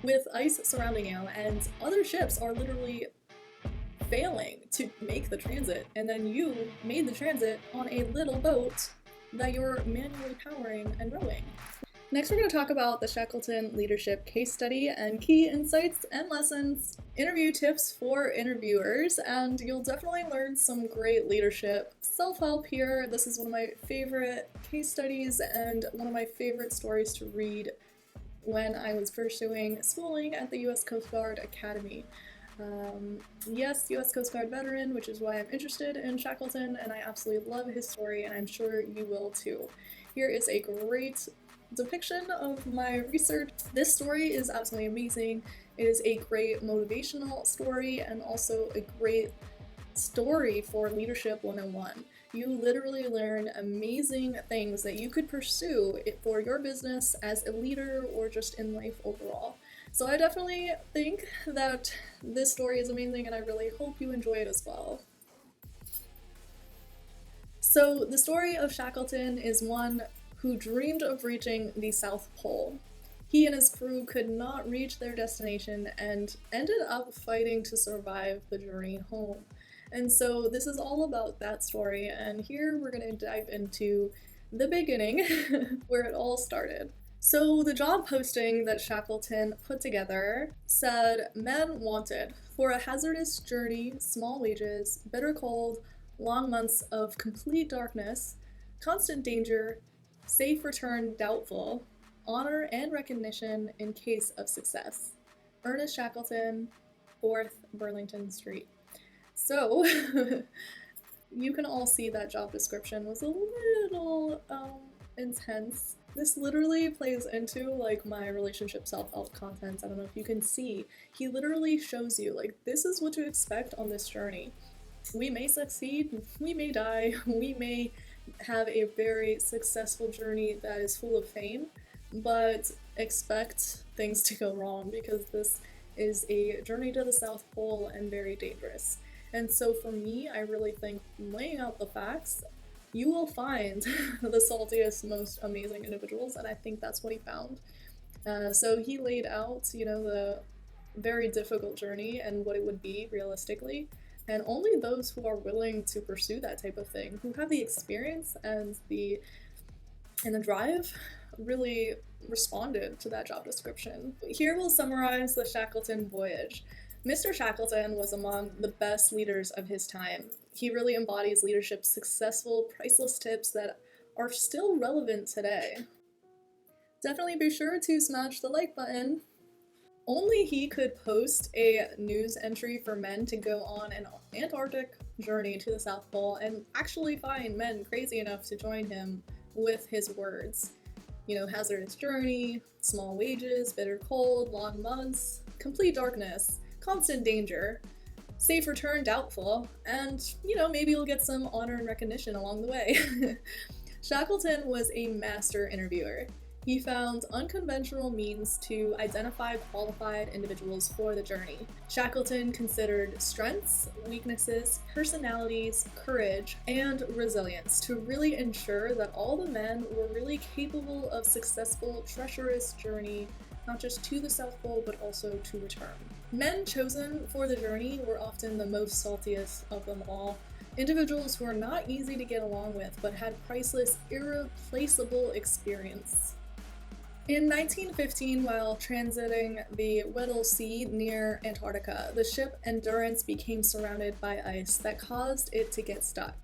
with ice surrounding you, and other ships are literally failing to make the transit, and then you made the transit on a little boat that you're manually powering and rowing. Next, we're going to talk about the Shackleton leadership case study and key insights and lessons, interview tips for interviewers, and you'll definitely learn some great leadership self-help here. This is one of my favorite case studies and one of my favorite stories to read when I was pursuing schooling at the U.S. Coast Guard Academy. Yes, U.S. Coast Guard veteran, which is why I'm interested in Shackleton, and I absolutely love his story, and I'm sure you will too. Here is a great depiction of my research. This story is absolutely amazing. It is a great motivational story and also a great story for Leadership 101. You literally learn amazing things that you could pursue for your business as a leader or just in life overall. So I definitely think that this story is amazing, and I really hope you enjoy it as well. So the story of Shackleton is one who dreamed of reaching the South Pole. He and his crew could not reach their destination and ended up fighting to survive the journey home. And so this is all about that story, and here we're going to dive into the beginning, where it all started. So the job posting that Shackleton put together said men wanted for a hazardous journey, small wages, bitter cold, long months of complete darkness, constant danger, safe return doubtful, honor and recognition in case of success. Ernest Shackleton, 4th Burlington Street. So you can all see that job description was a little intense. This literally plays into like my relationship self-help content. I don't know if you can see. He literally shows you like this is what to expect on this journey. We may succeed, we may die, we may have a very successful journey that is full of fame, but expect things to go wrong because this is a journey to the South Pole and very dangerous. And so for me, I really think laying out the facts, you will find the saltiest, most amazing individuals, and I think that's what he found. So he laid out, the very difficult journey and what it would be realistically, and only those who are willing to pursue that type of thing, who have the experience and the drive, really responded to that job description. Here we'll summarize the Shackleton voyage. Mr. Shackleton was among the best leaders of his time. He really embodies leadership's successful, priceless tips that are still relevant today. Definitely be sure to smash the like button. Only he could post a news entry for men to go on an Antarctic journey to the South Pole and actually find men crazy enough to join him with his words. Hazardous journey, small wages, bitter cold, long months, complete darkness, constant danger, safe return doubtful, and maybe you'll get some honor and recognition along the way. Shackleton was a master interviewer. He found unconventional means to identify qualified individuals for the journey. Shackleton considered strengths, weaknesses, personalities, courage, and resilience to really ensure that all the men were really capable of successful, treacherous journey, not just to the South Pole, but also to return. Men chosen for the journey were often the most saltiest of them all. Individuals who were not easy to get along with, but had priceless, irreplaceable experience. In 1915, while transiting the Weddell Sea near Antarctica, the ship Endurance became surrounded by ice that caused it to get stuck.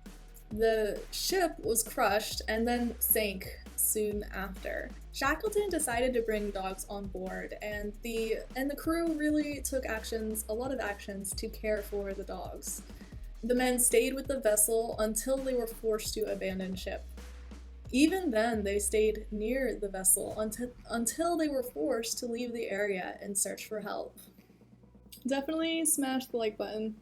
The ship was crushed and then sank soon after. Shackleton decided to bring dogs on board, and the crew really took a lot of actions to care for the dogs. The men stayed with the vessel until they were forced to abandon ship. Even then, they stayed near the vessel until they were forced to leave the area and search for help. Definitely smash the like button.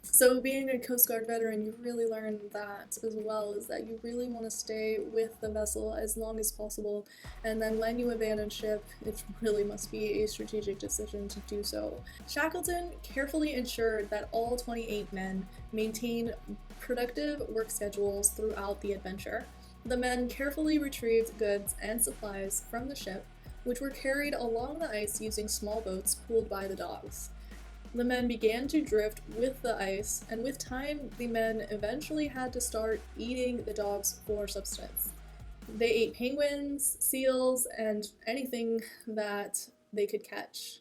So being a Coast Guard veteran, you really learn that as well, is that you really want to stay with the vessel as long as possible, and then when you abandon ship, it really must be a strategic decision to do so. Shackleton carefully ensured that all 28 men maintained productive work schedules throughout the adventure. The men carefully retrieved goods and supplies from the ship, which were carried along the ice using small boats pulled by the dogs. The men began to drift with the ice, and with time, the men eventually had to start eating the dogs for subsistence. They ate penguins, seals, and anything that they could catch.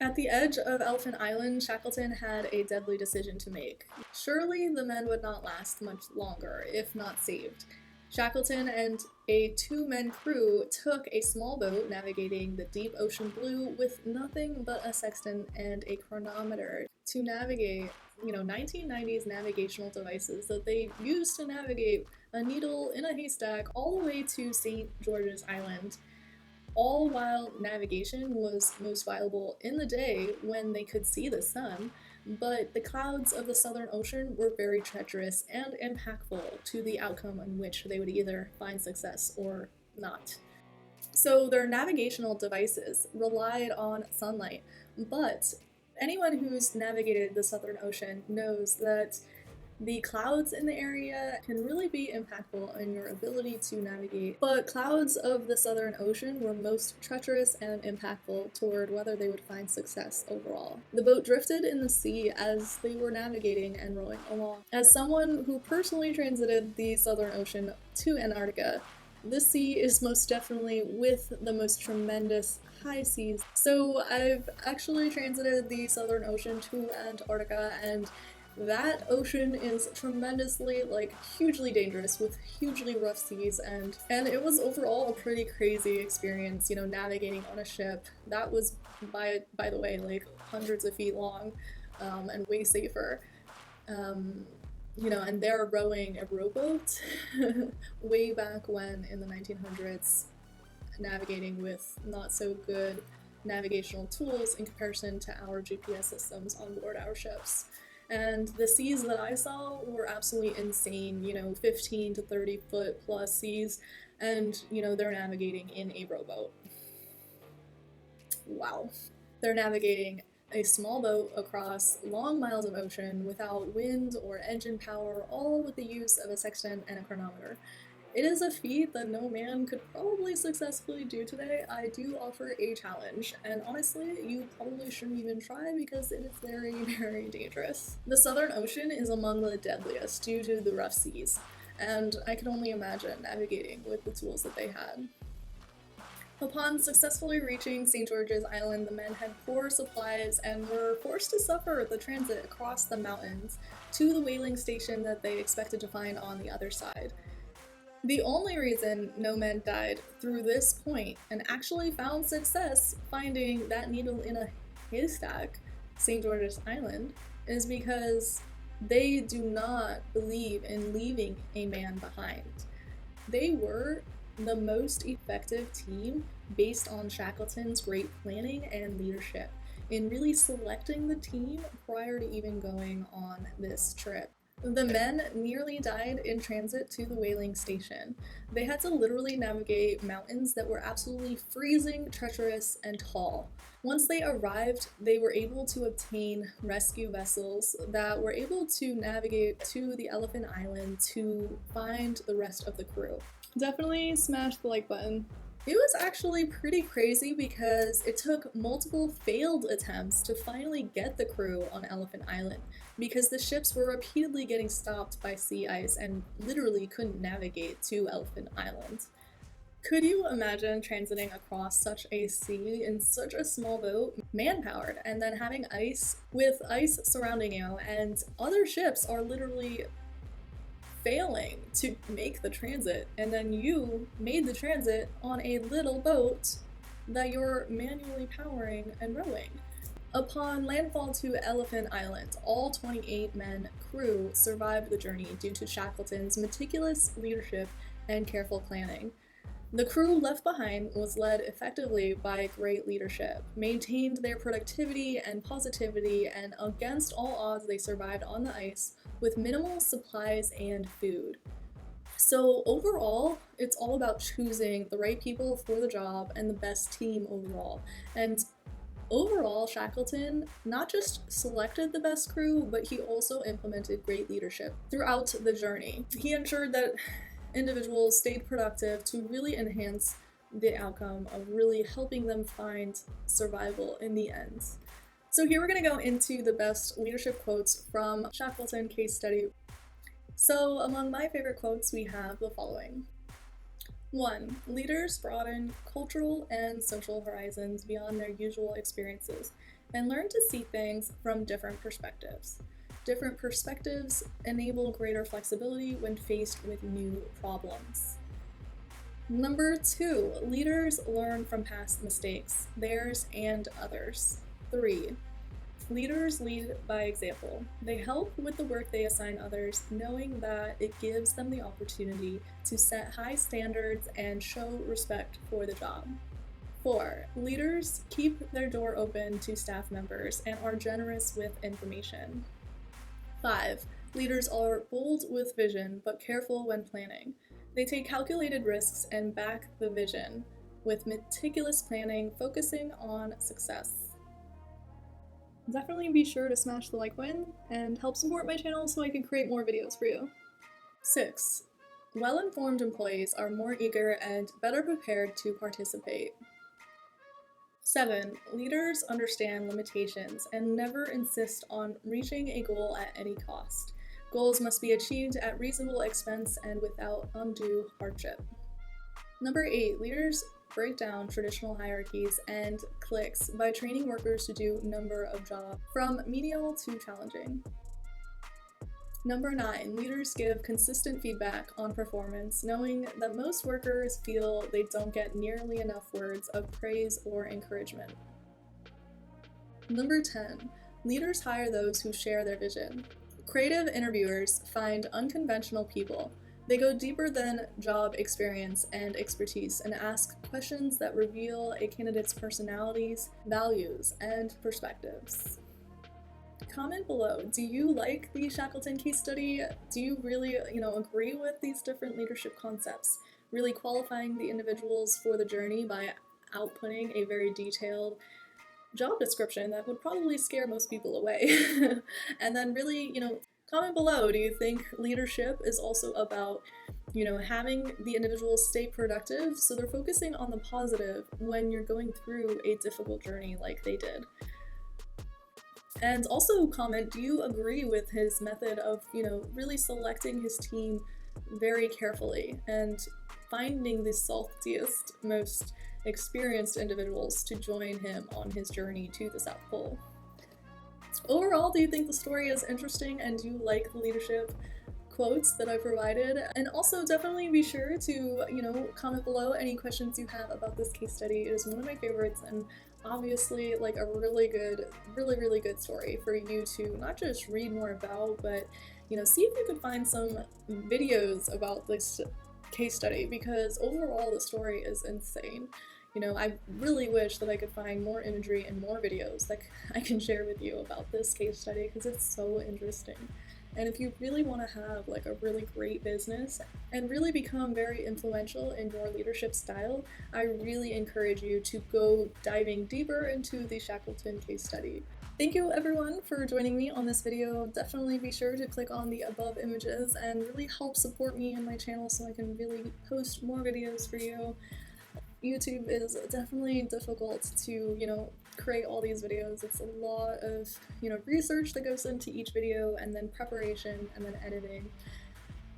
At the edge of Elephant Island, Shackleton had a deadly decision to make. Surely the men would not last much longer, if not saved. Shackleton and a two-man crew took a small boat navigating the deep ocean blue with nothing but a sextant and a chronometer to navigate, 1990s navigational devices that they used to navigate a needle in a haystack all the way to St. George's Island, all while navigation was most viable in the day when they could see the sun, but the clouds of the Southern Ocean were very treacherous and impactful to the outcome in which they would either find success or not. So their navigational devices relied on sunlight, but anyone who's navigated the Southern Ocean knows that the clouds in the area can really be impactful in your ability to navigate, but clouds of the Southern Ocean were most treacherous and impactful toward whether they would find success overall. The boat drifted in the sea as they were navigating and rowing along. As someone who personally transited the Southern Ocean to Antarctica, this sea is most definitely with the most tremendous high seas. So I've actually transited the Southern Ocean to Antarctica, and that ocean is tremendously, hugely dangerous with hugely rough seas, and it was overall a pretty crazy experience, navigating on a ship that was, by the way, hundreds of feet long, and way safer. And they're rowing a rowboat way back when in the 1900s, navigating with not so good navigational tools in comparison to our GPS systems on board our ships. And the seas that I saw were absolutely insane, 15 to 30 foot plus seas, and, they're navigating in a rowboat. Wow. They're navigating a small boat across long miles of ocean without wind or engine power, all with the use of a sextant and a chronometer. It is a feat that no man could probably successfully do today. I do offer a challenge, and honestly, you probably shouldn't even try because it is very, very dangerous. The Southern Ocean is among the deadliest due to the rough seas, and I can only imagine navigating with the tools that they had. Upon successfully reaching St. George's Island, the men had poor supplies and were forced to suffer the transit across the mountains to the whaling station that they expected to find on the other side. The only reason no men died through this point and actually found success finding that needle in a haystack, St. George's Island, is because they do not believe in leaving a man behind. They were the most effective team based on Shackleton's great planning and leadership in really selecting the team prior to even going on this trip. The men nearly died in transit to the whaling station. They had to literally navigate mountains that were absolutely freezing, treacherous, and tall. Once they arrived, they were able to obtain rescue vessels that were able to navigate to the Elephant Island to find the rest of the crew. Definitely smash the like button. It was actually pretty crazy because it took multiple failed attempts to finally get the crew on Elephant Island because the ships were repeatedly getting stopped by sea ice and literally couldn't navigate to Elephant Island. Could you imagine transiting across such a sea in such a small boat, man-powered, and then having ice with ice surrounding you, and other ships are literally failing to make the transit, and then you made the transit on a little boat that you're manually powering and rowing. Upon landfall to Elephant Island, all 28 men crew survived the journey due to Shackleton's meticulous leadership and careful planning. The crew left behind was led effectively by great leadership, maintained their productivity and positivity, and against all odds they survived on the ice with minimal supplies and food. So overall, it's all about choosing the right people for the job and the best team overall. And overall, Shackleton not just selected the best crew, but he also implemented great leadership throughout the journey. He ensured that individuals stayed productive to really enhance the outcome of really helping them find survival in the end. So here we're going to go into the best leadership quotes from Shackleton case study. So among my favorite quotes, we have the following. 1. Leaders broaden cultural and social horizons beyond their usual experiences and learn to see things from different perspectives. Different perspectives enable greater flexibility when faced with new problems. Number 2, leaders learn from past mistakes, theirs and others. 3, leaders lead by example. They help with the work they assign others, knowing that it gives them the opportunity to set high standards and show respect for the job. 4, leaders keep their door open to staff members and are generous with information. 5, leaders are bold with vision but careful when planning. They take calculated risks and back the vision with meticulous planning, focusing on success. Definitely be sure to smash the like button and help support my channel so I can create more videos for you. 6, well-informed employees are more eager and better prepared to participate. 7, leaders understand limitations and never insist on reaching a goal at any cost. Goals must be achieved at reasonable expense and without undue hardship. Number 8, leaders break down traditional hierarchies and cliques by training workers to do a number of jobs, from menial to challenging. Number 9, leaders give consistent feedback on performance, knowing that most workers feel they don't get nearly enough words of praise or encouragement. Number 10, leaders hire those who share their vision. Creative interviewers find unconventional people. They go deeper than job experience and expertise and ask questions that reveal a candidate's personalities, values, and perspectives. Comment below, do you like the Shackleton case study? Do you really, agree with these different leadership concepts? Really qualifying the individuals for the journey by outputting a very detailed job description that would probably scare most people away. And then really, comment below, do you think leadership is also about, having the individuals stay productive so they're focusing on the positive when you're going through a difficult journey like they did? And also comment, do you agree with his method of, really selecting his team very carefully and finding the saltiest, most experienced individuals to join him on his journey to the South Pole? Overall, do you think the story is interesting and do you like the leadership quotes that I provided? And also definitely be sure to, comment below any questions you have about this case study. It is one of my favorites and obviously like a really good story for you to not just read more about, but, see if you could find some videos about this case study, because overall the story is insane. I really wish that I could find more imagery and more videos that I can share with you about this case study because it's so interesting. And if you really want to have like a really great business and really become very influential in your leadership style, I really encourage you to go diving deeper into the Shackleton case study. Thank you everyone for joining me on this video. Definitely be sure to click on the above images and really help support me and my channel so I can really post more videos for you. YouTube is definitely difficult to, create all these videos. It's a lot of, research that goes into each video, and then preparation, and then editing,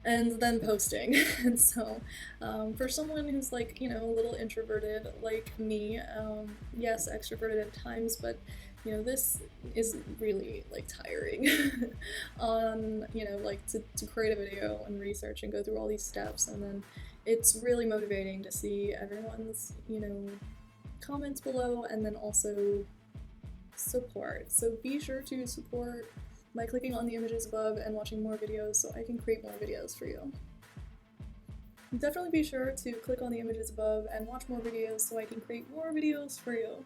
and then posting. And so, for someone who's like, a little introverted like me, yes, extroverted at times, but this is really like tiring to create a video and research and go through all these steps, and then it's really motivating to see everyone's, comments below and then also support. So be sure to support by clicking on the images above and watching more videos so I can create more videos for you. Definitely be sure to click on the images above and watch more videos so I can create more videos for you.